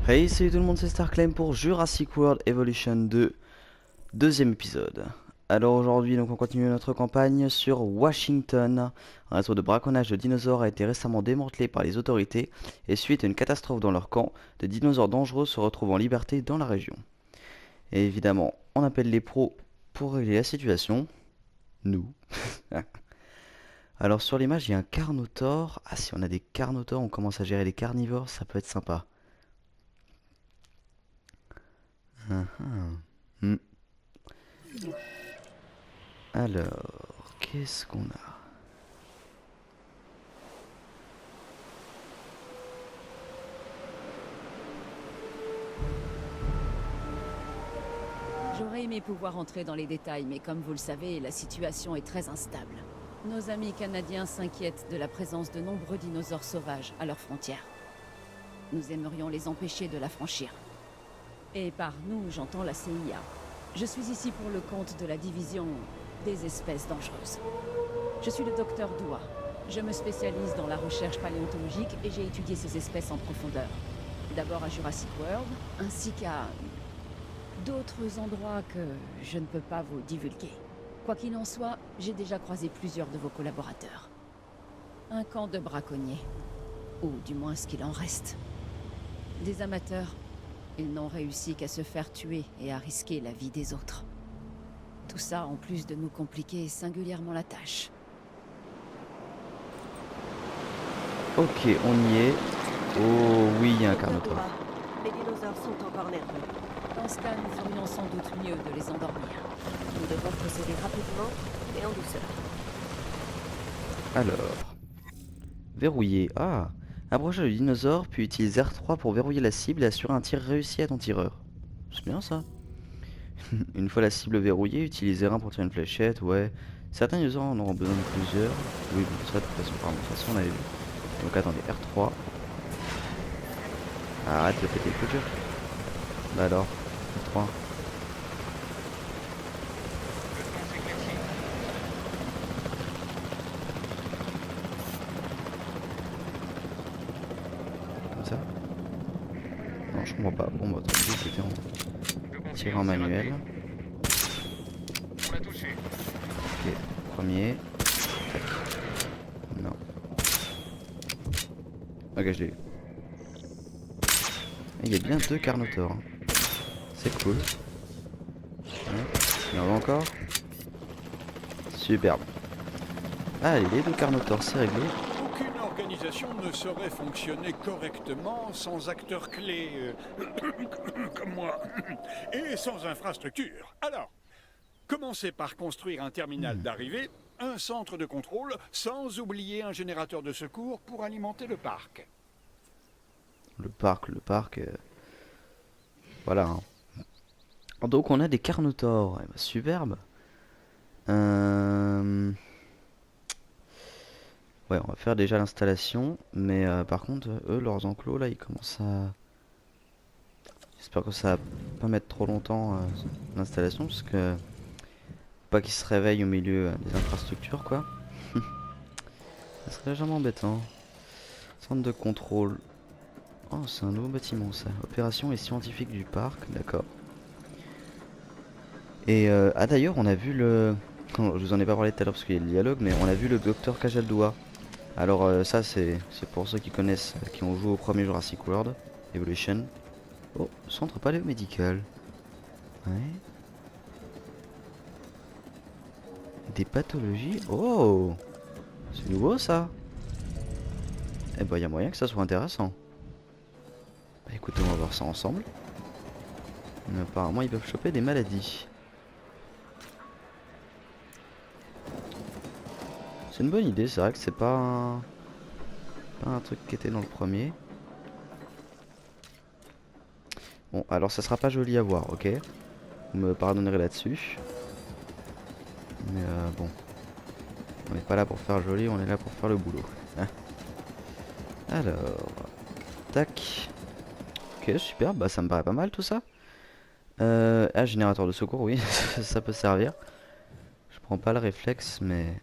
Hey, salut tout le monde, c'est StarClaim pour Jurassic World Evolution 2, deuxième épisode. Alors aujourd'hui, donc on continue notre campagne sur Washington. Un réseau de braconnage de dinosaures a été récemment démantelé par les autorités et suite à une catastrophe dans leur camp, des dinosaures dangereux se retrouvent en liberté dans la région. Et évidemment, on appelle les pros pour régler la situation. Nous. Alors sur l'image, il y a un Carnotaure. Ah, si on a des Carnotaures, on commence à gérer les carnivores, ça peut être sympa. Hmm. Alors, qu'est-ce qu'on a? J'aurais aimé pouvoir entrer dans les détails, mais comme vous le savez, la situation est très instable. Nos amis canadiens s'inquiètent de la présence de nombreux dinosaures sauvages à leurs frontières. Nous aimerions les empêcher de la franchir. Et par nous, j'entends la CIA. Je suis ici pour le compte de la division des espèces dangereuses. Je suis le docteur Doua. Je me spécialise dans la recherche paléontologique et j'ai étudié ces espèces en profondeur. D'abord à Jurassic World, ainsi qu'à d'autres endroits que je ne peux pas vous divulguer. Quoi qu'il en soit, j'ai déjà croisé plusieurs de vos collaborateurs. Un camp de braconniers. Ou du moins ce qu'il en reste. Des amateurs. Ils n'ont réussi qu'à se faire tuer et à risquer la vie des autres. Tout ça en plus de nous compliquer singulièrement la tâche. Ok, on y est. Oh oui, il y a un Carnotaure. Les dinosaures sont encore nerveux. Dans ce cas, nous ferions sans doute mieux de les endormir. Nous devons procéder rapidement et en douceur. Alors, verrouiller. Ah, approchez le dinosaure, puis utilise R3 pour verrouiller la cible et assurer un tir réussi à ton tireur. C'est bien ça. Une fois la cible verrouillée, utilisez R1 pour tirer une fléchette, ouais. Certains dinosaures en auront besoin de plusieurs. Oui, bon, ça de toute façon, pardon, de toute façon on avait vu. Donc attendez, R3. Arrête de péter le jeu. Bah alors, R3. Comme ça. Non, je comprends pas. Bon, bah tant pis, c'était en tir en manuel. Ok, premier. Tac. Non. Ok, je l'ai eu. Il y a bien deux Carnotaures. Hein. C'est cool. Il y en a encore. Superbe. Allez, les deux Carnotaures, c'est réglé. Aucune organisation ne saurait fonctionner correctement sans acteurs clés comme moi et sans infrastructure. Alors, commencez par construire un terminal d'arrivée, un centre de contrôle, sans oublier un générateur de secours pour alimenter le parc. Le parc. Voilà. Hein. Donc on a des Carnotaures. Eh ben, superbe. Ouais, on va faire déjà l'installation. Mais par contre, eux, leurs enclos, là, ils commencent à... J'espère que ça va pas mettre trop longtemps l'installation. Parce que... Faut pas qu'ils se réveillent au milieu des infrastructures, quoi. Ça serait légèrement embêtant. Centre de contrôle. Oh, c'est un nouveau bâtiment, ça. Opération et scientifique du parc, d'accord. Et ah d'ailleurs on a vu le... Je vous en ai pas parlé tout à l'heure parce qu'il y a le dialogue, mais on a vu le docteur Kajaldoua. Alors ça c'est pour ceux qui connaissent, qui ont joué au premier Jurassic World Evolution. Oh, centre paléomédical. Ouais. Des pathologies. Oh, c'est nouveau ça. Eh ben il y a moyen que ça soit intéressant. Bah écoutez, on va voir ça ensemble. Mais apparemment ils peuvent choper des maladies. C'est une bonne idée, c'est vrai que c'est pas un truc qui était dans le premier. Bon, alors ça sera pas joli à voir, ok? Vous me pardonnerez là-dessus. Mais bon. On n'est pas là pour faire joli, on est là pour faire le boulot. Hein. Alors. Tac. Ok, super, bah ça me paraît pas mal tout ça. Ah, générateur de secours, oui, ça peut servir. Je prends pas le réflexe, mais...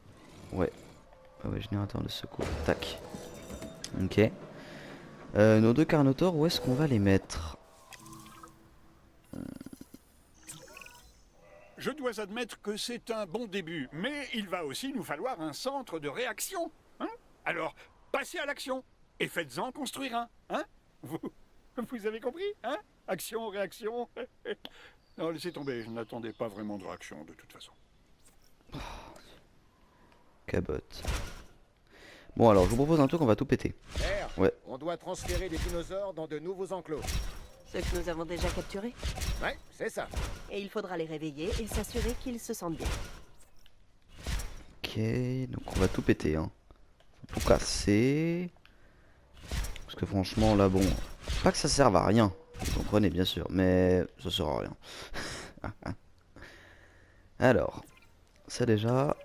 Ouais. Ah ouais, générateur de secours. Tac. Ok. Nos deux Carnotaures, où est-ce qu'on va les mettre? Je dois admettre que c'est un bon début, mais il va aussi nous falloir un centre de réaction. Hein? Alors, passez à l'action et faites-en construire un. Hein? Vous avez compris? Hein? Action, réaction. Non, laissez tomber, je n'attendais pas vraiment de réaction de toute façon. Cabotte. Bon alors je vous propose un truc, on va tout péter. Merde, Ouais. on doit transférer des dinosaures dans de nouveaux enclos. Ceux que nous avons déjà capturés. Ouais, c'est ça. Et il faudra les réveiller et s'assurer qu'ils se sentent bien. Ok, donc on va tout péter, hein. Faut tout casser. Parce que franchement là bon, pas que ça serve à rien, vous comprenez bien sûr, mais ça sert à rien. Alors, ça déjà,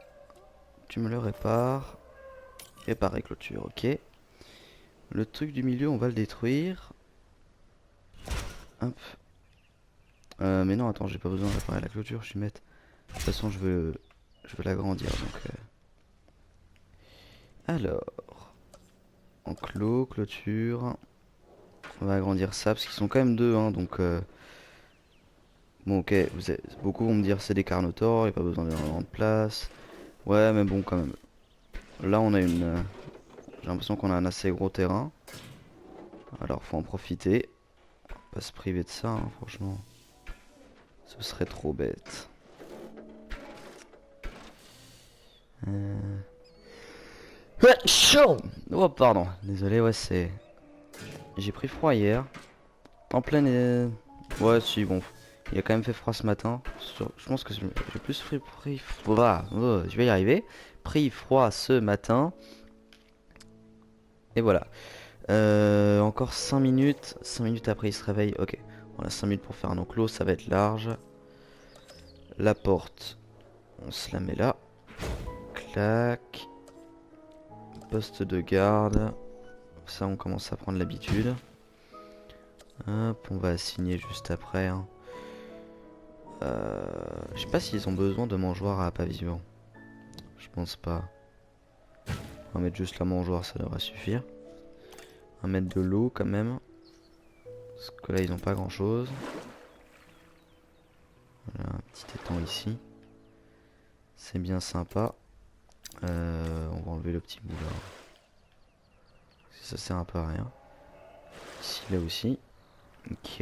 tu me le répares. Réparer clôture, ok. Le truc du milieu on va le détruire. Hop. Mais non attends, j'ai pas besoin de réparer la clôture, je suis bête. De toute façon je veux l'agrandir donc. Alors, enclos, clôture. On va agrandir ça parce qu'ils sont quand même deux, hein, donc. Bon ok, beaucoup vont me dire c'est des carnotaures, il n'y a pas besoin d'énormément de place. Ouais mais bon quand même. Là on a une. J'ai l'impression qu'on a un assez gros terrain. Alors faut en profiter. Pas se priver de ça, hein, franchement. Ce serait trop bête. Ouais, chaud. Oh pardon, désolé, ouais c'est... J'ai pris froid hier. En pleine... Ouais si bon, il a quand même fait froid ce matin. Je pense que j'ai plus pris froid. Oh, je vais y arriver. Pris froid ce matin. Et voilà. Encore 5 minutes. 5 minutes après il se réveille. Ok. On a 5 minutes pour faire un enclos. Ça va être large. La porte. On se la met là. Clac. Poste de garde. Ça on commence à prendre l'habitude. Hop. On va assigner juste après. Hein. Je sais pas s'ils ont besoin de mangeoires à pas vivant. Je pense pas. On va mettre juste la mangeoire, ça devrait suffire. On va mettre de l'eau quand même. Parce que là ils ont pas grand chose. Voilà, un petit étang ici. C'est bien sympa. On va enlever le petit bout là. Ça sert un peu à rien. Ici là aussi. Ok.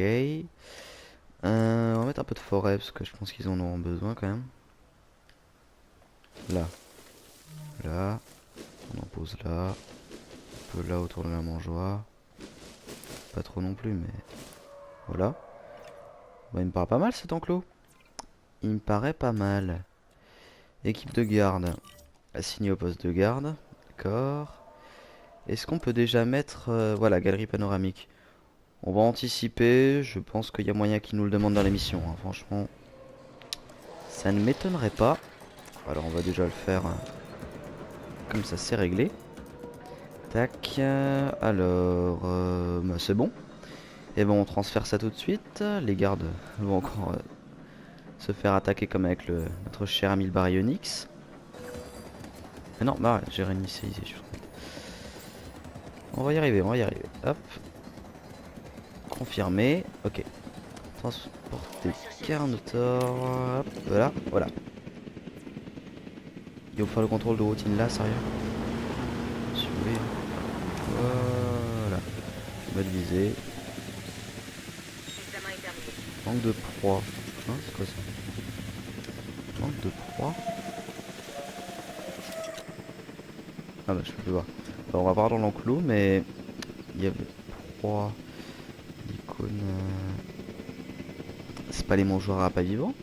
On va mettre un peu de forêt parce que je pense qu'ils en auront besoin quand même. Là. Là. On en pose là. Un peu là autour de la mangeoire. Pas trop non plus mais... Voilà. Bah, il me paraît pas mal cet enclos. Il me paraît pas mal. Équipe de garde. Assigné au poste de garde. D'accord. Est-ce qu'on peut déjà mettre... voilà, galerie panoramique. On va anticiper. Je pense qu'il y a moyen qu'ils nous le demandent dans l'émission. Hein. Franchement. Ça ne m'étonnerait pas. Alors on va déjà le faire. Comme ça c'est réglé. Tac. Alors... bah, c'est bon. Et bon on transfère ça tout de suite. Les gardes vont encore... se faire attaquer comme avec notre cher ami le baryonyx. Mais non, bah j'ai réinitialisé. On va y arriver, on va y arriver. Hop. Confirmé. Ok. Transporter Carnotaur. Hop, voilà, voilà. Il faut faire le contrôle de routine là, sérieux. Suivez. Voilà. Mode visée. Manque de proie. Hein, c'est quoi ça? Manque de proie. Ah bah je peux plus voir. Alors, on va voir dans l'enclos mais il y avait proie. L'icône. C'est pas les mangeoires à pas vivants?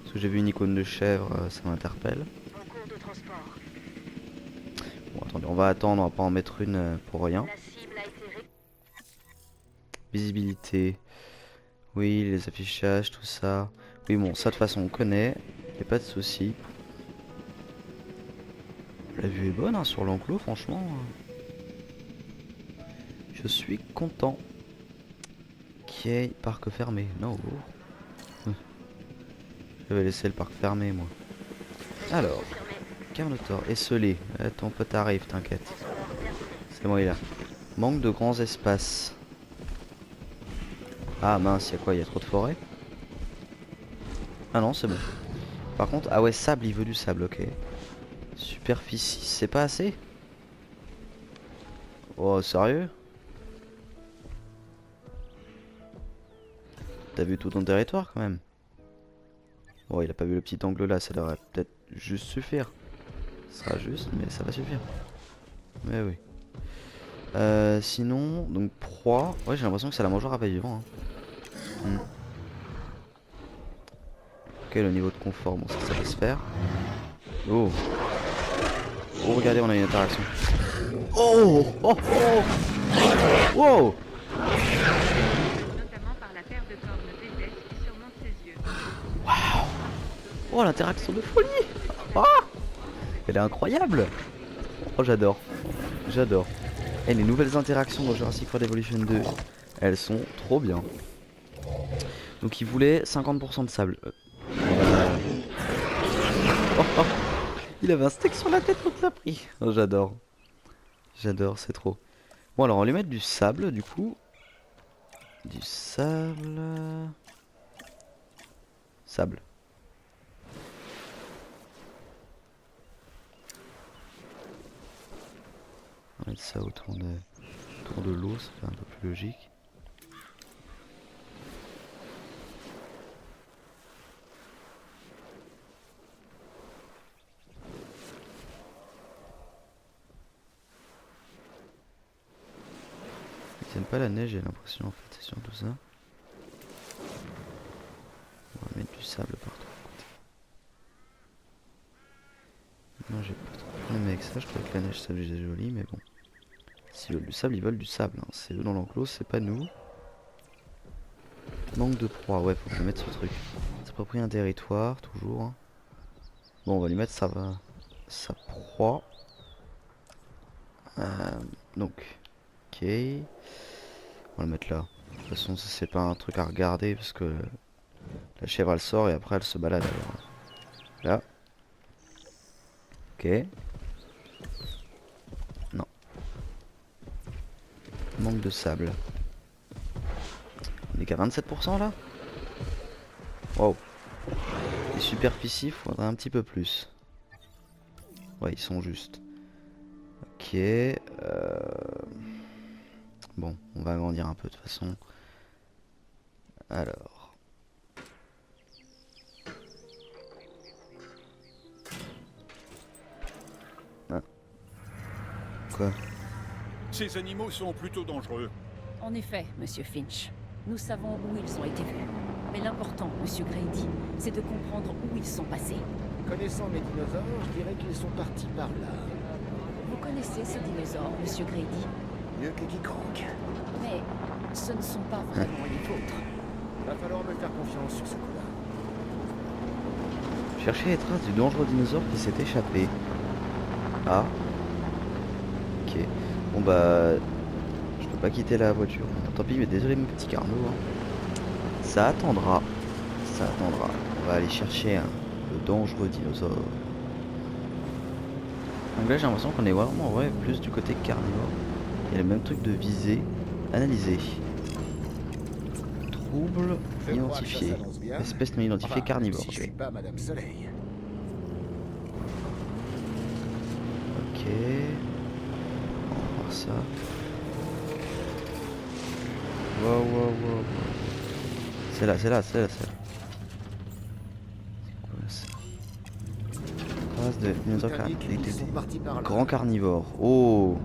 Parce que j'ai vu une icône de chèvre, ça m'interpelle. Bon attendez, on va attendre, on va pas en mettre une pour rien. Visibilité. Oui, les affichages, tout ça. Oui bon, ça de toute façon on connaît. Y'a pas de souci. La vue est bonne hein, sur l'enclos, franchement. Je suis content. Ok, parc fermé. Non. Je vais laisser le parc fermé, moi. Alors, Carnotaur, esselé. Ton pote arrive, t'inquiète. C'est bon, il est là. Manque de grands espaces. Ah mince, y'a quoi? Y'a trop de forêt? Ah non, c'est bon. Par contre, ah ouais, sable, il veut du sable, ok. Superficie, c'est pas assez? Oh, sérieux? T'as vu tout ton territoire quand même? Oh, il a pas vu le petit angle là, ça devrait peut-être juste suffire. Ce sera juste, mais ça va suffire. Mais oui. Sinon, donc proie. Ouais, j'ai l'impression que c'est la mangeoire à pas vivant. Hein. Ok, le niveau de confort, bon, ça va se faire. Oh. Oh, regardez, on a une interaction. Oh, oh, oh. Wow. Notamment par la paire de cornes d'Ézès qui surmonte ses yeux. Oh, l'interaction de folie. Ah, elle est incroyable. Oh, j'adore. J'adore. Et les nouvelles interactions dans Jurassic World Evolution 2, elles sont trop bien. Donc il voulait 50% de sable. Oh, oh. Il avait un steak sur la tête contre l'a pris. Oh, j'adore. J'adore, c'est trop. Bon alors on va lui mettre du sable du coup. Du sable. Sable. On va mettre ça autour de l'eau, ça fait un peu plus logique. Ils aiment pas la neige, j'ai l'impression en fait, c'est surtout ça. On va mettre du sable partout. Non, j'ai pas trop de problème avec ça, je crois que la neige ça c'est joli, mais bon. S'ils veulent du sable, ils veulent du sable. Hein. C'est eux dans l'enclos, c'est pas nous. Manque de proie, ouais, faut que je mette ce truc. S'approprier un territoire, toujours. Hein. Bon, on va lui mettre sa proie. Donc, ok. On va le mettre là. De toute façon, ça c'est pas un truc à regarder parce que la chèvre elle sort et après elle se balade. Alors. Là. Ok. Non. Manque de sable. On est qu'à 27% là. Wow. Les superficies, faudrait un petit peu plus. Ouais, ils sont justes. Ok. Bon, on va agrandir un peu de toute façon. Alors. Ah. Quoi? Ces animaux sont plutôt dangereux. En effet, Monsieur Finch. Nous savons où ils ont été vus. Mais l'important, Monsieur Grady, c'est de comprendre où ils sont passés. Connaissant mes dinosaures, je dirais qu'ils sont partis par là. Vous connaissez ces dinosaures, Monsieur Grady? Mieux que quiconque. Mais ce ne sont pas vraiment les vôtres. Va falloir me faire confiance sur ce coup-là. Chercher les traces du dangereux dinosaure qui s'est échappé. Ah. Ok. Bon bah. Je peux pas quitter la voiture. Tant pis, mais désolé mon petit Carnot. Hein. Ça attendra. Ça attendra. On va aller chercher le dangereux dinosaure. Donc là j'ai l'impression qu'on est vraiment ouais, plus du côté carnivore. Il y a le même truc de viser. Analyser. Trouble identifié. Espèce non identifiée carnivore. Si je suis pas Madame Soleil. Ok. On va voir ça. Wow. C'est là. C'est quoi ça? Trace de dinosaures grand carnivore. Oh.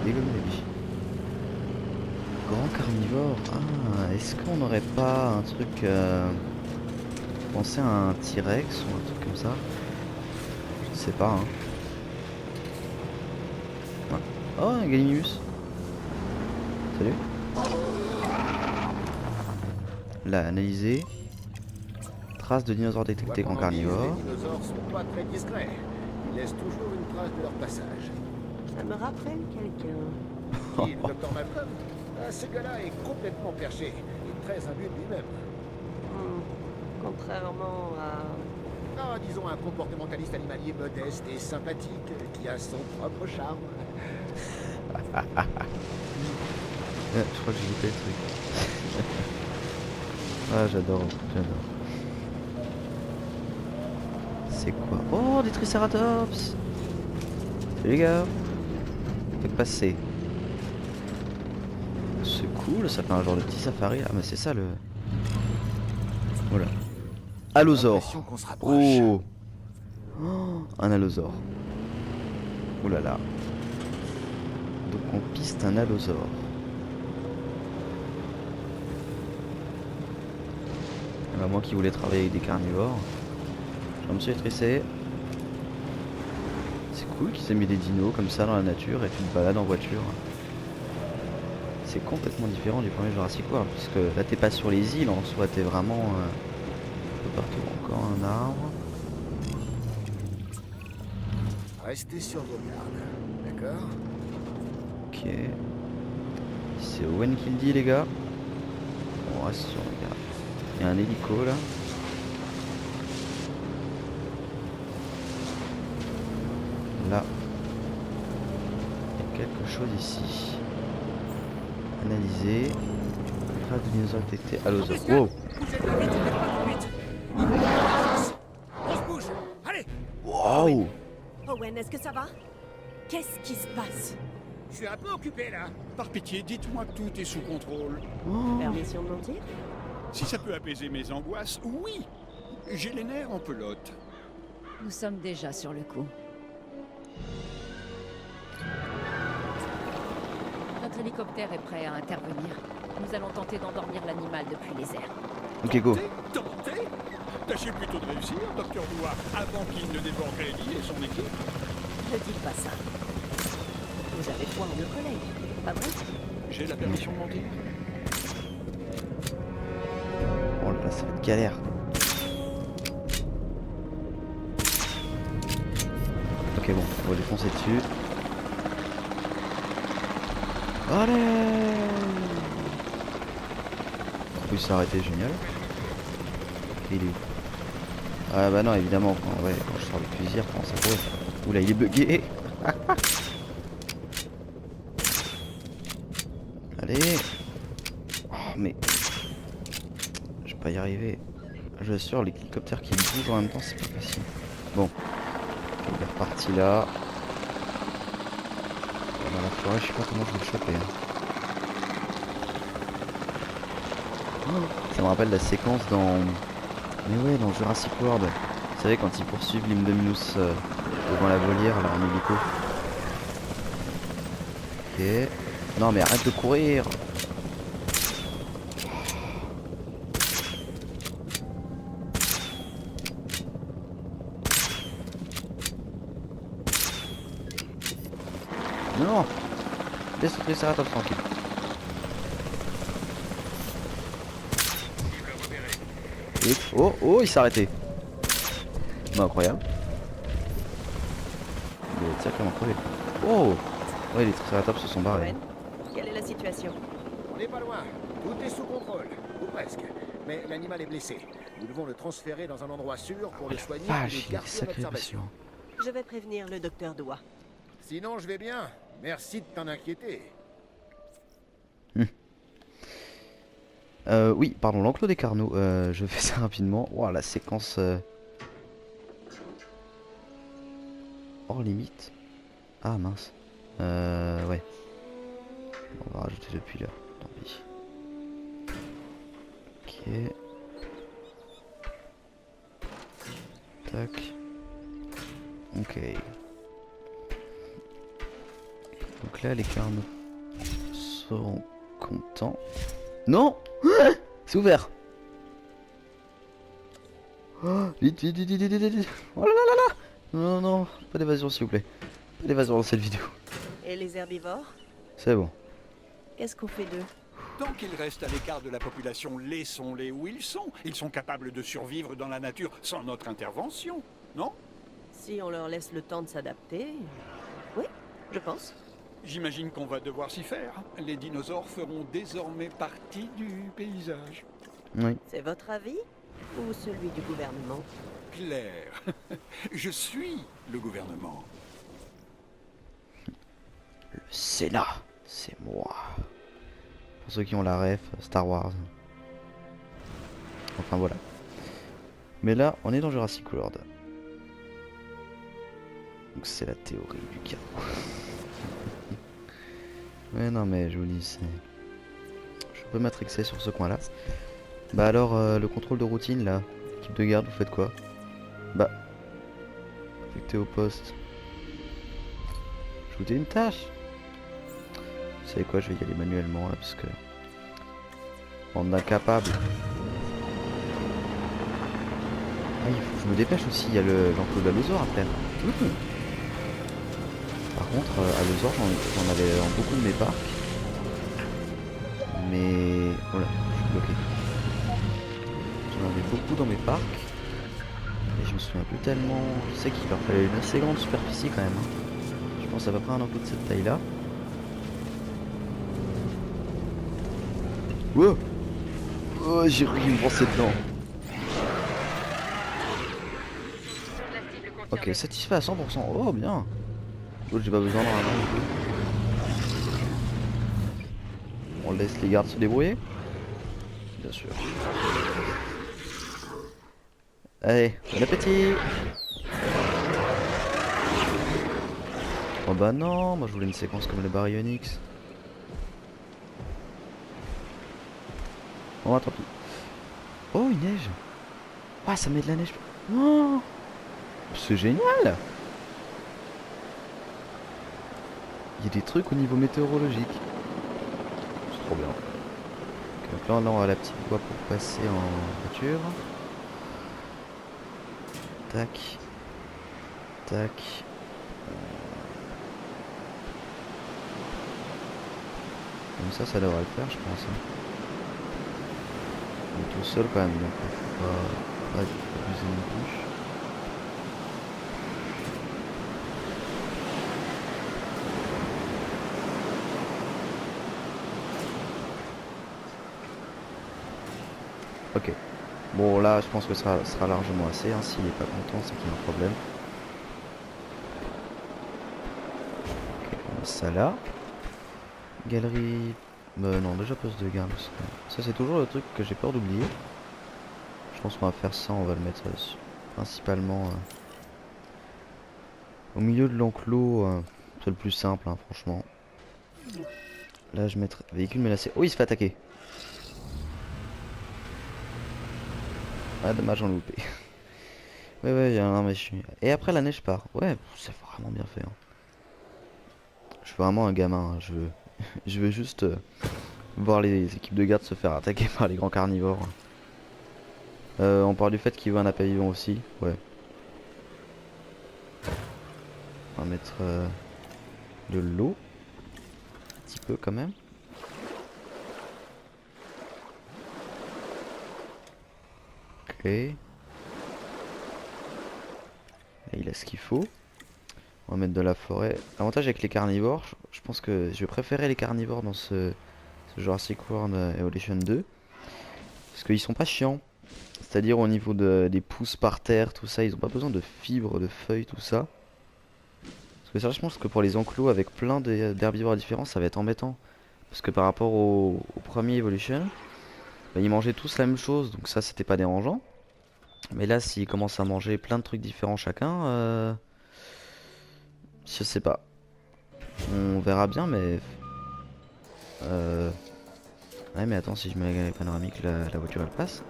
Dégommé lui. Grand carnivore. Ah, est-ce qu'on n'aurait pas un truc penser à un T-Rex ou un truc comme ça? Je sais pas. Hein. Ouais. Oh, un Gallimimus. Salut. Là, analyser. Traces de dinosaures détectés grand carnivore. Les dinosaures sont pas très discrets. Ils laissent toujours une trace de leur passage. Ça me rappelle quelqu'un. Qui, le docteur Malcolm? Ce gars-là est complètement perché et très imbu de lui-même. Contrairement à... Ah, disons un comportementaliste animalier modeste et sympathique qui a son propre charme. Je crois que j'ai loupé le truc. Ah, j'adore. C'est quoi? Oh, des Triceratops! Salut les gars! Faites passer. C'est cool, ça fait un genre de petit safari. Ah, mais c'est ça le. Voilà. Allosaure. L'impression qu'on se rapproche. Oh. Oh, un allosaure. Oh là là. Donc on piste un allosaure. Ah bah, moi qui voulais travailler avec des carnivores, je me suis tressé. C'est cool qu'ils aient mis des dinos comme ça dans la nature et tu te balades en voiture. C'est complètement différent du premier Jurassic World, parce que là t'es pas sur les îles, en soi t'es vraiment un peu partout. Encore un arbre. Restez sur vos gardes, d'accord? Ok. C'est Owen qui le dit les gars. On reste sur les gardes. Il y a un hélico là. Là. Il y a quelque chose ici. Analyser. Trace de dinosaures détectées. Allosaure. Wow. On se bouge. Allez. Wow. Owen, est-ce que ça va? Qu'est-ce qui se passe? Je suis un peu occupé là. Par pitié, dites-moi que tout est sous contrôle. Oh. Permission de mentir? Si ça peut apaiser mes angoisses, oui. J'ai les nerfs en pelote. Nous sommes déjà sur le coup. Notre hélicoptère est prêt à intervenir. Nous allons tenter d'endormir l'animal depuis les airs. Ok, go. Tentez. Tâchez plutôt de réussir, Docteur Noir, avant qu'il ne dévore Grady et son équipe. Ne dites pas ça. Vous avez foi en nos collègues, pas vrai? J'ai la permission de monter. Oh là là, ça va être galère. Ok, bon, on va défoncer dessus. Allez! Oui, ça a arrêté, génial. Il est où? Ah bah non, évidemment, quand je sors le fusil, comment ça pourrait. Oula, il est bugué. Allez. Oh, mais... je vais pas y arriver. Je assure, l'hélicoptère qui bouge en même temps, c'est pas facile. Bon. Il est reparti là. Dans la forêt, je sais pas comment je vais le choper. Hein. Oh, ça me rappelle la séquence dans... Mais ouais, dans Jurassic World. Vous savez, quand ils poursuivent l'Indominus devant la volière, là, en hélico. Ok. Non, mais arrête de courir! Non! Laisse le Triceratops tranquille. Et... oh, oh, il s'est arrêté. Bah, incroyable. Il est sacrément crevé. Oh! Ouais, les Triceratops se sont barrés. Owen, quelle est la situation? On n'est pas loin. Tout est sous contrôle. Ou presque. Mais l'animal est blessé. Nous devons le transférer dans un endroit sûr pour le soigner et Vache, le il est garder en sacré observation. patient. Je vais prévenir le docteur Doua. Sinon, je vais bien. Merci de t'en inquiéter. Oui, pardon, l'enclos des Carnot. Je fais ça rapidement. Wow, la séquence... hors limite. Ah mince. Ouais. On va rajouter depuis là. Tant pis. Ok. Tac. Ok. Donc là, les Carnot seront contents. Non! C'est ouvert! Oh, vite, vite, vite, vite, vite, vite, vite. Oh là là là là! Non, non, non, pas d'évasion s'il vous plaît. Pas d'évasion dans cette vidéo. Et les herbivores? C'est bon. Qu'est-ce qu'on fait d'eux? Tant qu'ils restent à l'écart de la population, laissons-les où ils sont. Ils sont capables de survivre dans la nature sans notre intervention, non? Si on leur laisse le temps de s'adapter... Oui, je pense. J'imagine qu'on va devoir s'y faire. Les dinosaures feront désormais partie du paysage. Oui. C'est votre avis? Ou celui du gouvernement? Claire, je suis le gouvernement. Le Sénat, c'est moi. Pour ceux qui ont la ref, Star Wars. Enfin voilà. Mais là, on est dans Jurassic World. Donc c'est la théorie du chaos. Ouais non mais je vous dis c'est... Je peux matrixer sur ce coin là. Bah alors le contrôle de routine là, équipe de garde vous faites quoi? Bah affecté au poste. Ajouter une tâche. Vous savez quoi, je vais y aller manuellement là parce que... On est incapable. Ah il faut que je me dépêche aussi, il y a l'enclos de l'Allosaure à faire. Par contre à Allosaure j'en avais dans beaucoup de mes parcs. Mais... Voilà, je suis bloqué. J'en avais beaucoup dans mes parcs. Et je me souviens plus tellement... Je sais qu'il leur fallait une assez grande superficie quand même. Je pense à peu près un enclos de cette taille là. Wow. Oh j'ai ri me penser dedans. Ok, satisfait à 100%. Oh bien. L'autre j'ai pas besoin normalement du coup. On laisse les gardes se débrouiller. Bien sûr. Allez, bon appétit. Oh bah non, moi je voulais une séquence comme le Baryonyx. Oh tant pis. Oh il neige. Ah ça met de la neige. Oh, c'est génial. Il y a des trucs au niveau météorologique. C'est trop bien. Donc là on a la petite voie pour passer en voiture. Tac. Tac. Comme ça devrait le faire je pense. On est tout seul quand même, donc faut pas abuser non plus. Ok. Bon là je pense que ça sera largement assez, hein. S'il est pas content c'est qu'il y a un problème. Ok, on met ça là. Galerie... non déjà poste de garde. Ça c'est toujours le truc que j'ai peur d'oublier. Je pense qu'on va faire ça, on va le mettre principalement au milieu de l'enclos. C'est le plus simple hein, franchement. Là je mettrai véhicule menacé. Oh il se fait attaquer. Ah dommage j'en ai loupé. Ouais non mais je suis... Et après la neige part. Ouais c'est vraiment bien fait hein. Je suis vraiment un gamin hein. Je veux juste voir les équipes de garde se faire attaquer par les grands carnivores. On parle du fait qu'il veut un appât vivant aussi. Ouais. On va mettre de l'eau. Un petit peu quand même. Ok. Là, il a ce qu'il faut. On va mettre de la forêt. L'avantage avec les carnivores, je pense que je vais préférer les carnivores dans ce Jurassic World Evolution 2. Parce qu'ils sont pas chiants. C'est-à-dire au niveau des pousses par terre, tout ça, ils ont pas besoin de fibres, de feuilles, tout ça. Parce que ça, je pense que pour les enclos avec plein d'herbivores différents, ça va être embêtant. Parce que par rapport au premier Evolution, bah, ils mangeaient tous la même chose, donc ça c'était pas dérangeant. Mais là, s'ils commencent à manger plein de trucs différents chacun, je sais pas. On verra bien, mais... Ouais, mais attends, si je mets la panoramique, la voiture elle passe.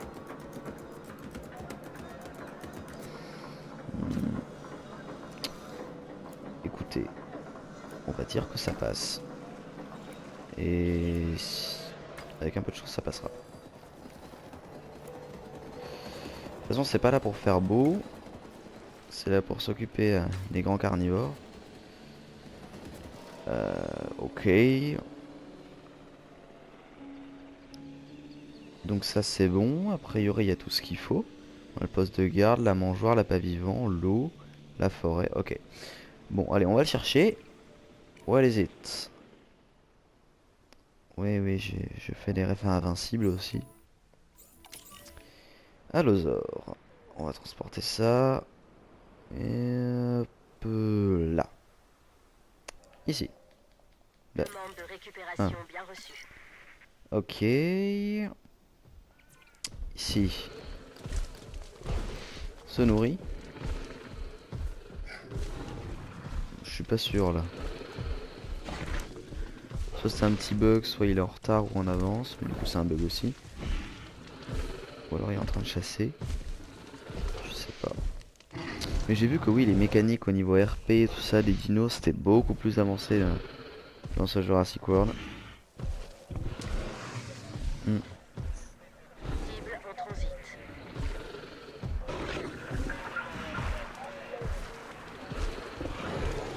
Écoutez, on va dire que ça passe. Et avec un peu de chance, ça passera. De toute façon, c'est pas là pour faire beau. C'est là pour s'occuper des grands carnivores. Ok. Donc ça c'est bon. A priori il y a tout ce qu'il faut. Le poste de garde, la mangeoire, l'appât vivant, l'eau, la forêt. Ok. Bon allez on va le chercher. Where is it? Oui je fais des refs à Invincible aussi. Allosaure. On va transporter ça. Et là. Ici. Là. Demande de récupération bien reçue. Ok. Ici. Se nourrit. suis pas sûr là. Soit c'est un petit bug, soit il est en retard ou en avance, mais du coup c'est un bug aussi. Ou alors il est en train de chasser. Je sais pas. Mais j'ai vu que oui, les mécaniques au niveau RP et tout ça, des dinos, c'était beaucoup plus avancé dans ce Jurassic World. Cible en transit.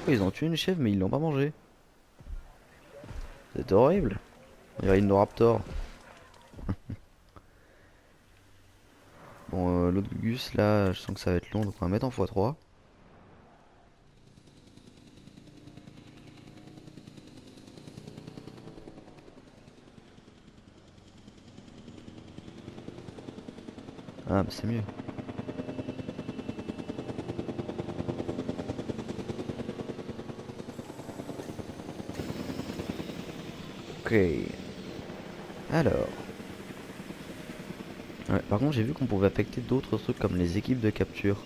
Oh, ils ont tué une chèvre mais ils l'ont pas mangé. C'est horrible. Il y a une Raptor. Bon, l'autre Gus là, je sens que ça va être long, donc on va mettre en x3. Ah, bah c'est mieux. Ok. Alors. Ouais, par contre, j'ai vu qu'on pouvait affecter d'autres trucs comme les équipes de capture.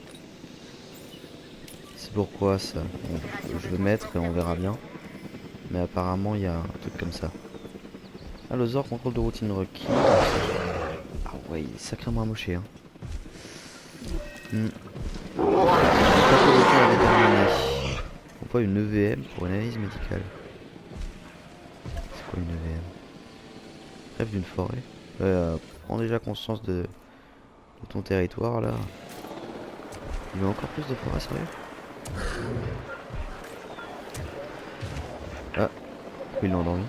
C'est pourquoi ça. Bon, je vais mettre et on verra bien. Mais apparemment, il y a un truc comme ça. Allosaur, contrôle de routine requis. Ah ouais, il est sacrément amoché. Hein. Pathologie à déterminer. Pourquoi une EVM pour une analyse médicale? C'est quoi une EVM? Rêve d'une forêt. Prends déjà conscience de ton territoire là. Il y a encore plus de forêt, sérieux? Ah, il l'a endormi.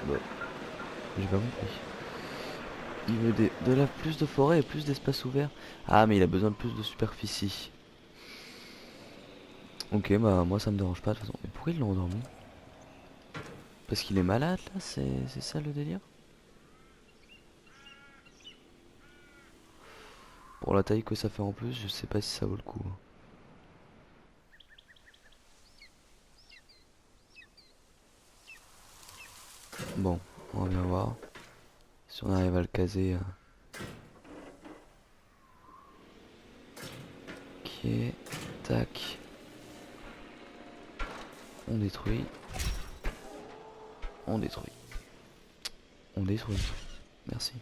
Bon, j'ai pas compris. Il veut plus de forêt et plus d'espace ouvert. Ah, mais il a besoin de plus de superficie. Ok, bah moi ça me dérange pas de toute façon. Mais pourquoi ils l'ont endormi? Parce qu'il est malade là, c'est ça le délire? Pour la taille que ça fait en plus, je sais pas si ça vaut le coup. Bon, on va bien voir si on arrive à le caser. Ok, tac. On détruit. On détruit. On détruit. Merci.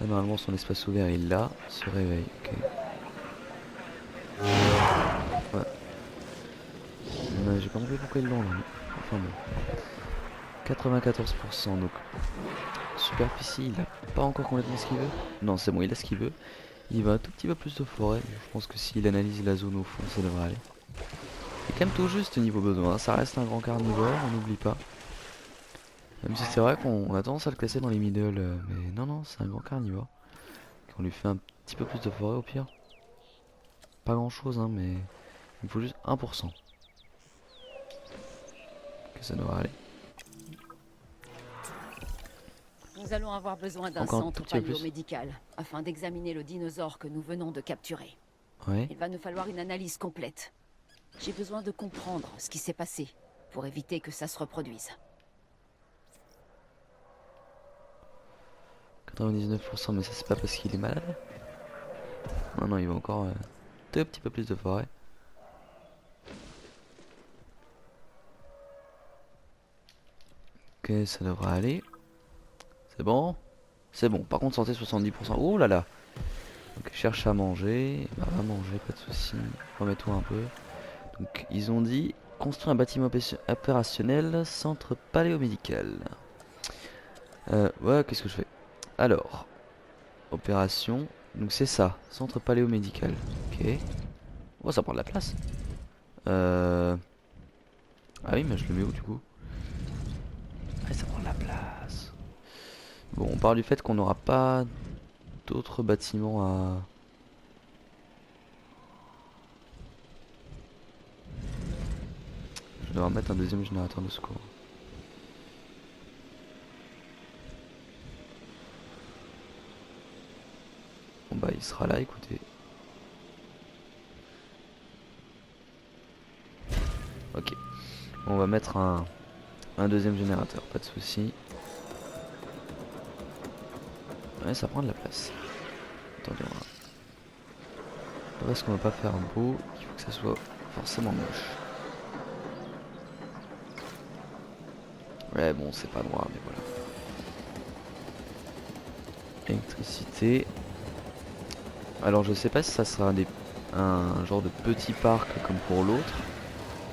Là, normalement son espace ouvert il l'a. Se réveille, ok. Ouais. J'ai pas compris pourquoi ils l'ont là. Enfin bon. 94%, donc superficie il a pas encore complètement ce qu'il veut. Non c'est bon, il a ce qu'il veut. Il va un tout petit peu plus de forêt. Je pense que s'il analyse la zone au fond ça devrait aller. Il est quand même tout juste niveau besoin, ça reste un grand carnivore, on n'oublie pas. Même si c'est vrai qu'on a tendance à le classer dans les middle, mais non c'est un grand carnivore. On lui fait un petit peu plus de forêt au pire. Pas grand chose hein, mais il faut juste 1%. Que ça devrait aller. Nous allons avoir besoin d'un Encore un centre tout petit peu plus. paléomédical afin d'examiner le dinosaure que nous venons de capturer. Ouais. Il va nous falloir une analyse complète. J'ai besoin de comprendre ce qui s'est passé pour éviter que ça se reproduise. 99%, mais ça c'est pas parce qu'il est malade. Non, il va encore un tout petit peu plus de forêt. Ok, ça devrait aller. C'est bon? C'est bon. Par contre, santé 70%. Oh là là! Donc, cherche à manger. Bah, va manger, pas de soucis. Remets-toi un peu. Donc, ils ont dit construire un bâtiment opérationnel, centre paléomédical. Ouais, qu'est-ce que je fais? Alors, opération. Donc, c'est ça, centre paléomédical. Ok. Oh, ça prend de la place. Ah oui, mais je le mets où du coup? Ah, ça prend de la place. Bon, on part du fait qu'on n'aura pas d'autres bâtiments à... Je dois mettre un deuxième générateur de secours. Bon bah il sera là, écoutez. Ok. On va mettre un deuxième générateur, pas de souci. Ouais, ça prend de la place. Attendez, Pas parce qu'on va pas faire beau qu'il faut que ça soit forcément moche. Ouais bon c'est pas noir mais voilà. Électricité. Alors je sais pas si ça sera un genre de petit parc comme pour l'autre.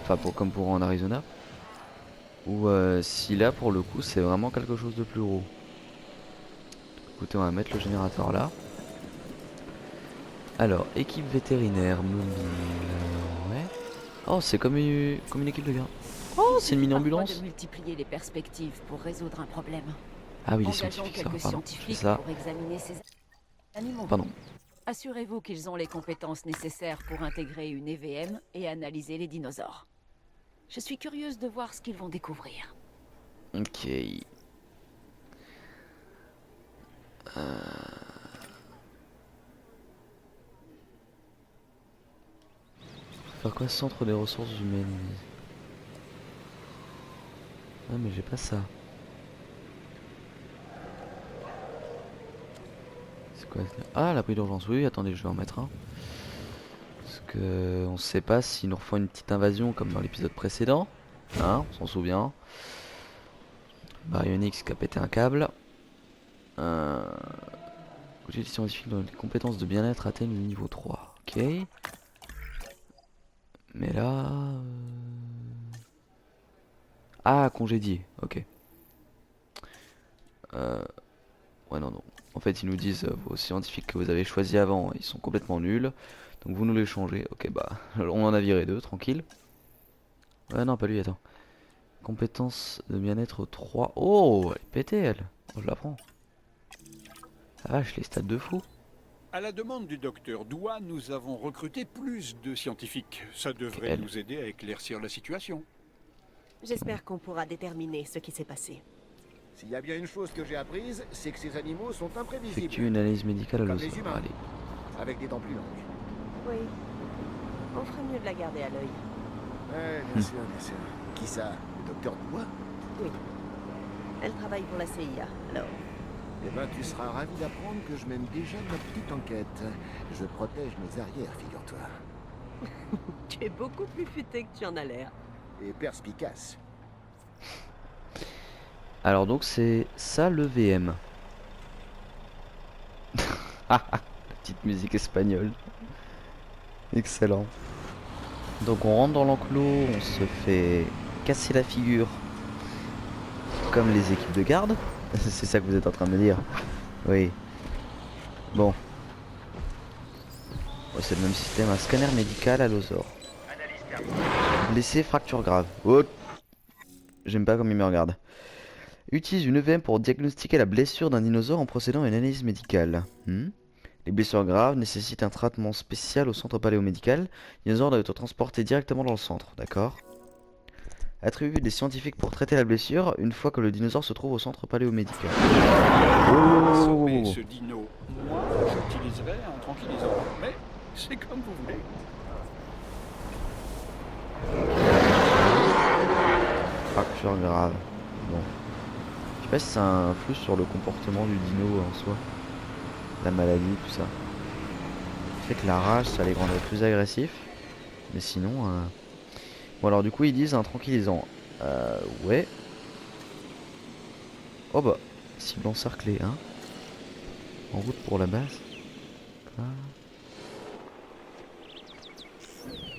Enfin comme pour en Arizona. Ou si là pour le coup c'est vraiment quelque chose de plus gros. Écoutez on va mettre le générateur là. Alors équipe vétérinaire mobile. Ouais. Oh c'est comme une équipe de garde. Oh c'est une mini ambulance. De multiplier les perspectives pour résoudre un problème. Ah oui les Engageons scientifiques ça, quelques pardon. scientifiques Ça. pour examiner ces animaux. Pardon. Assurez-vous qu'ils ont les compétences nécessaires pour intégrer une EVM et analyser les dinosaures. Je suis curieuse de voir ce qu'ils vont découvrir. Ok. Faire quoi centre des ressources humaines? Ah mais j'ai pas ça. C'est quoi ça? Ah l'abri d'urgence, oui attendez je vais en mettre un. Parce que on sait pas s'ils nous refont une petite invasion comme dans l'épisode précédent. Hein, on s'en souvient. Baryonyx qui a pété un câble. Congé scientifique dont les compétences de bien-être atteignent le niveau 3. Ok. Mais là... Ah, congédié. Ok. Ouais, non, non. En fait, ils nous disent, vos scientifiques que vous avez choisis avant, ils sont complètement nuls. Donc vous nous les changez. Ok, bah, on en a viré deux, tranquille. Ouais, non, pas lui, attends. Compétences de bien-être 3. Oh, elle est pétée, elle. Oh, je la prends. Ah vache, les stats de fou. À la demande du docteur Doua, nous avons recruté plus de scientifiques. Ça devrait Elle. nous aider à éclaircir la situation. J'espère qu'on pourra déterminer ce qui s'est passé. S'il y a bien une chose que j'ai apprise, c'est que ces animaux sont imprévisibles. Effectue une analyse médicale à Comme l'os. les humains. Allez. Avec des dents plus longues. Oui. On ferait mieux de la garder à l'œil. Ouais, bien sûr, bien sûr. Qui ça? Le docteur Doua? Oui. Elle travaille pour la CIA, alors. Eh ben, tu seras ravi d'apprendre que je mène déjà ma petite enquête. Je protège mes arrières, figure-toi. Tu es beaucoup plus futé que tu en as l'air. Et perspicace. Alors donc c'est ça le VM. La petite musique espagnole. Excellent. Donc on rentre dans l'enclos, on se fait casser la figure comme les équipes de garde. C'est ça que vous êtes en train de me dire. Oui. Bon. Oh, c'est le même système, un scanner médical à l'osor. Blessé, fracture grave. Oh. J'aime pas comme il me regarde. Utilise une EVM pour diagnostiquer la blessure d'un dinosaure en procédant à une analyse médicale. Les blessures graves nécessitent un traitement spécial au centre paléomédical. Le dinosaure doit être transporté directement dans le centre, d'accord? Attribue des scientifiques pour traiter la blessure une fois que le dinosaure se trouve au centre paléomédical. Sauver ce dino, moi, j'utiliserai un tranquillisant. Mais c'est comme vous voulez. Fracture grave. Bon. Je sais pas si ça influe sur le comportement du dino en soi. La maladie, tout ça. Fait que la rage, ça les rendrait plus agressifs. Mais sinon... Bon alors du coup ils disent un tranquillisant. Ouais. Oh bah, cible encerclée, hein. En route pour la base. Quoi.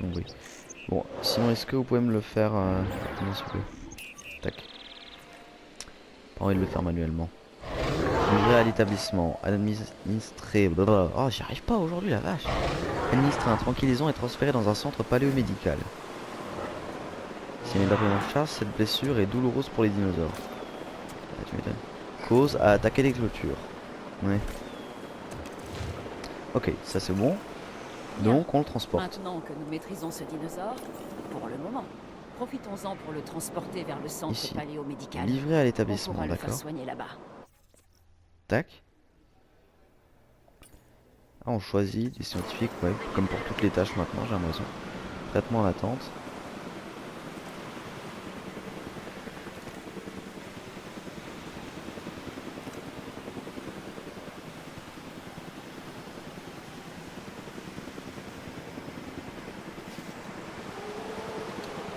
Bon oui. Bon, sinon est-ce que vous pouvez me le faire rapidement, s'il vous plaît. Tac. Pas envie de le faire manuellement. Livrer à l'établissement. Administrer. Blablabla. Oh, j'y arrive pas aujourd'hui, la vache. Administrer un tranquillisant et transférer dans un centre paléomédical. Si elle est en charge, cette blessure est douloureuse pour les dinosaures. Ah, tu m'étonnes. Cause à attaquer les clôtures. Ouais. Ok, ça c'est bon. Donc on le transporte. Maintenant que nous maîtrisons ce dinosaure, pour le moment, profitons-en pour le transporter vers le centre Ici. paléomédical. Livré à On l'établissement, pourra le faire d'accord. soigner là-bas. Tac. Ah, on choisit des scientifiques, ouais, comme pour toutes les tâches maintenant, j'ai l'impression. Traitement en attente.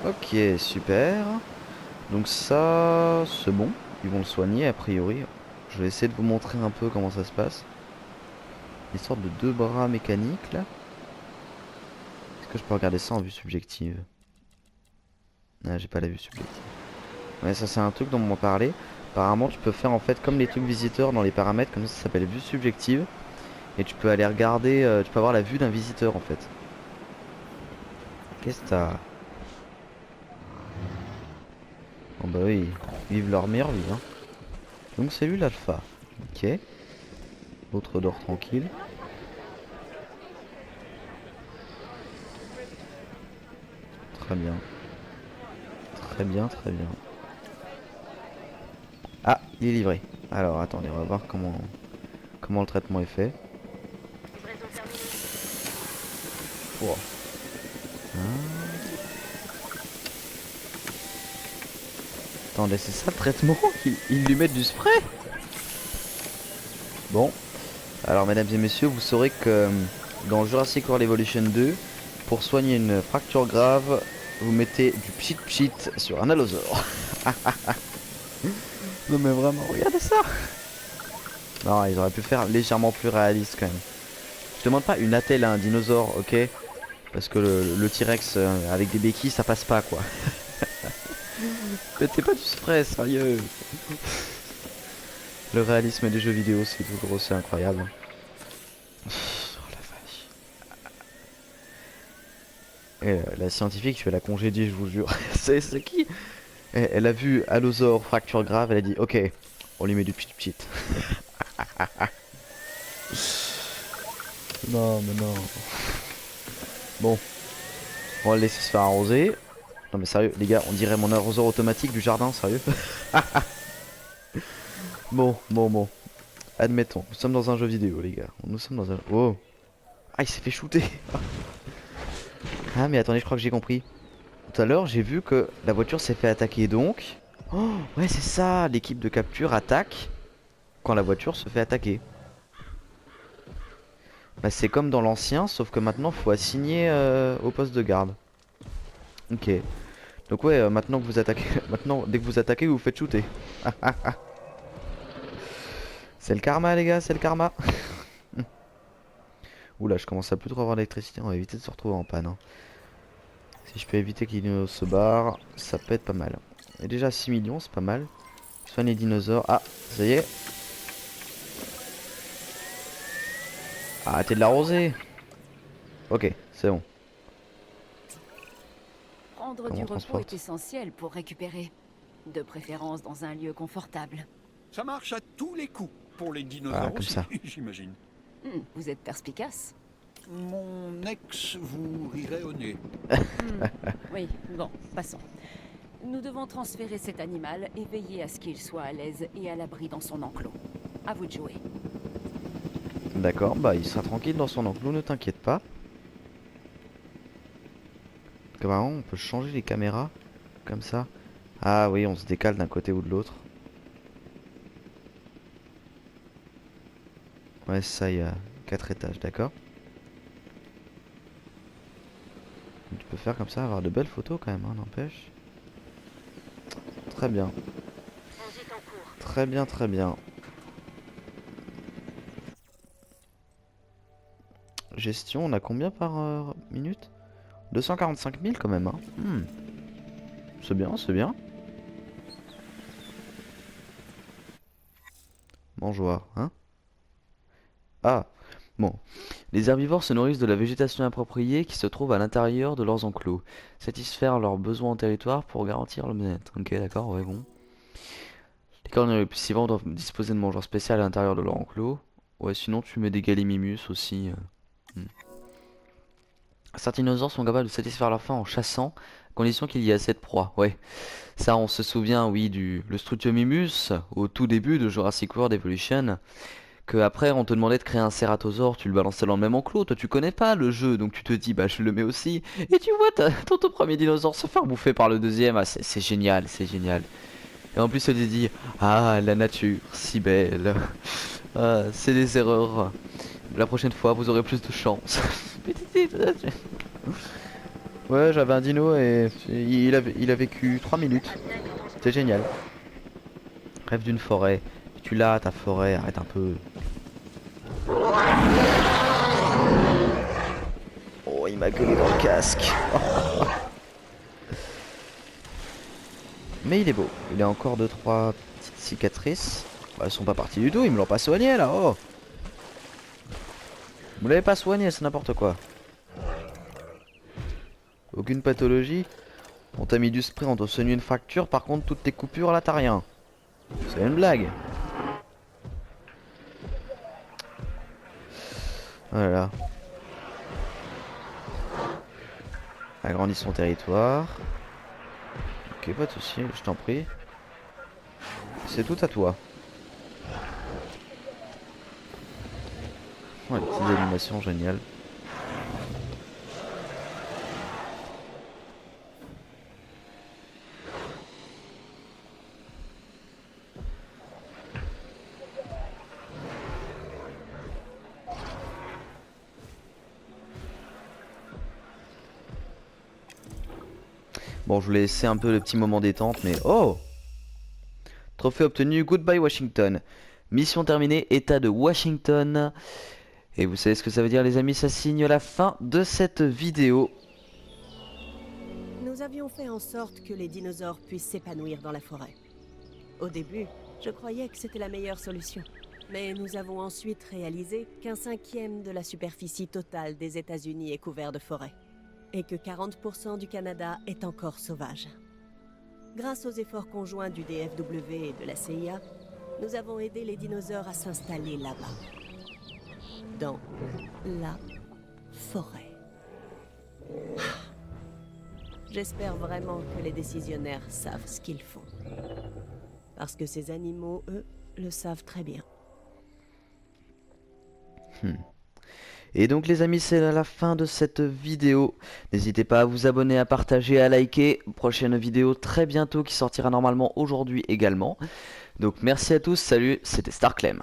Ok, super. Donc ça, c'est bon. Ils vont le soigner a priori. Je vais essayer de vous montrer un peu comment ça se passe. Ils sortent de 2 bras mécaniques là. Est-ce que je peux regarder ça en vue subjective? Ah, j'ai pas la vue subjective. Ouais, ça c'est un truc dont on m'a parlé. Apparemment tu peux faire en fait comme les trucs visiteurs dans les paramètres, comme ça s'appelle vue subjective. Et tu peux aller regarder, tu peux avoir la vue d'un visiteur en fait. Qu'est-ce que t'as? Oh bah oui, ils vivent leur meilleure vie hein. Donc c'est lui l'alpha. Ok. L'autre dort tranquille. Très bien. Très bien, très bien. Ah, il est livré. Alors attendez, on va voir comment le traitement est fait. Wow. Attendez, c'est ça le traitement? Ils lui mettent du spray? Bon. Alors mesdames et messieurs, vous saurez que dans Jurassic World Evolution 2, pour soigner une fracture grave, vous mettez du pchit pchit sur un allosaure. Non mais vraiment, regardez ça. Non, ils auraient pu faire légèrement plus réaliste quand même. Je demande pas une attelle à un dinosaure, ok? Parce que le T-Rex avec des béquilles ça passe pas quoi. Mettez pas du spray, sérieux. Le réalisme des jeux vidéo c'est toujours aussi incroyable. Oh la vache. Et la scientifique, je vais la congédier, je vous jure. C'est qui? Elle a vu Allosaure, fracture grave, elle a dit ok, on lui met du pchit. Non mais non. Bon, on va le laisser se faire arroser. Non mais sérieux les gars, on dirait mon arroseur automatique du jardin, sérieux. Bon. Admettons, nous sommes dans un jeu vidéo les gars. Nous sommes dans un... Oh. Ah il s'est fait shooter. Ah mais attendez, je crois que j'ai compris. Tout à l'heure j'ai vu que la voiture s'est fait attaquer donc. Oh ouais c'est ça, l'équipe de capture attaque quand la voiture se fait attaquer. Bah c'est comme dans l'ancien, sauf que maintenant faut assigner au poste de garde. Ok. Donc ouais, maintenant que vous attaquez, maintenant dès que vous attaquez, vous faites shooter. C'est le karma les gars, c'est le karma. Oula, je commence à plus trop avoir d'électricité, on va éviter de se retrouver en panne. Hein. Si je peux éviter qu'il se barre, ça peut être pas mal. Et déjà 6 millions, c'est pas mal. Soigne les dinosaures. Ah, ça y est. Arrêtez de l'arroser. Ok, c'est bon. Prendre Comment du on repos transporte? est essentiel pour récupérer. De préférence dans un lieu confortable. Ça marche à tous les coups pour les Ah, dinosaures comme aussi, ça. j'imagine. Vous êtes perspicace. Mon ex vous rirait au nez. Oui, bon, passons. Nous devons transférer cet animal et veiller à ce qu'il soit à l'aise et à l'abri dans son enclos. À vous de jouer. D'accord, bah il sera tranquille dans son enclos, ne t'inquiète pas. Comment on peut changer les caméras comme ça? Ah oui, on se décale d'un côté ou de l'autre. Ouais, ça, il y a 4 étages, d'accord. Tu peux faire comme ça, avoir de belles photos quand même, hein, n'empêche. Très bien. Très bien, très bien. Gestion, on a combien par minute? 245 000 quand même, hein. C'est bien, c'est bien. Mangeoire, hein. Ah, bon. Les herbivores se nourrissent de la végétation appropriée qui se trouve à l'intérieur de leurs enclos. Satisfaire leurs besoins en territoire pour garantir le bien-être. Ok, d'accord, ouais, bon. Les carnivores suivants doivent disposer de mangeurs spéciaux à l'intérieur de leur enclos. Ouais, sinon tu mets des gallimimus aussi. Certains dinosaures sont capables de satisfaire leur faim en chassant, à condition qu'il y ait assez de proie. Ouais, ça on se souvient, oui, le Struthiomimus au tout début de Jurassic World Evolution. Que après on te demandait de créer un cératosaure, tu le balançais dans le même enclos, toi tu connais pas le jeu, donc tu te dis bah je le mets aussi. Et tu vois ton tout premier dinosaure se faire bouffer par le deuxième, ah, c'est génial, c'est génial. Et en plus elle te dit, ah la nature, si belle. Ah, c'est des erreurs. La prochaine fois vous aurez plus de chance. Ouais, j'avais un dino et il a vécu 3 minutes. C'était génial. Rêve d'une forêt. Tu l'as, ta forêt, arrête un peu. Oh, il m'a gueulé dans le casque. Mais il est beau. Il a encore 2-3 petites cicatrices. Bah, elles sont pas parties du tout, ils me l'ont pas soigné là. Oh, vous l'avez pas soigné, c'est n'importe quoi. Aucune pathologie. On t'a mis du spray, on t'a soigné une fracture. Par contre, toutes tes coupures là, t'as rien. C'est une blague. Voilà. Agrandis son territoire. Ok, pas de soucis, je t'en prie. C'est tout à toi. Ouais, petites animations géniales. Bon, je voulais laisser un peu le petit moment détente, mais oh! Trophée obtenu, Goodbye Washington. Mission terminée, État de Washington. Et vous savez ce que ça veut dire les amis, ça signe la fin de cette vidéo. Nous avions fait en sorte que les dinosaures puissent s'épanouir dans la forêt. Au début, je croyais que c'était la meilleure solution. Mais nous avons ensuite réalisé qu'un 1/5 de la superficie totale des États-Unis est couvert de forêt. Et que 40% du Canada est encore sauvage. Grâce aux efforts conjoints du DFW et de la CIA, nous avons aidé les dinosaures à s'installer là-bas. Dans la forêt. J'espère vraiment que les décisionnaires savent ce qu'ils font. Parce que ces animaux, eux, le savent très bien. Et donc les amis, c'est la fin de cette vidéo. N'hésitez pas à vous abonner, à partager, à liker. Prochaine vidéo très bientôt qui sortira normalement aujourd'hui également. Donc merci à tous, salut, c'était StarClem.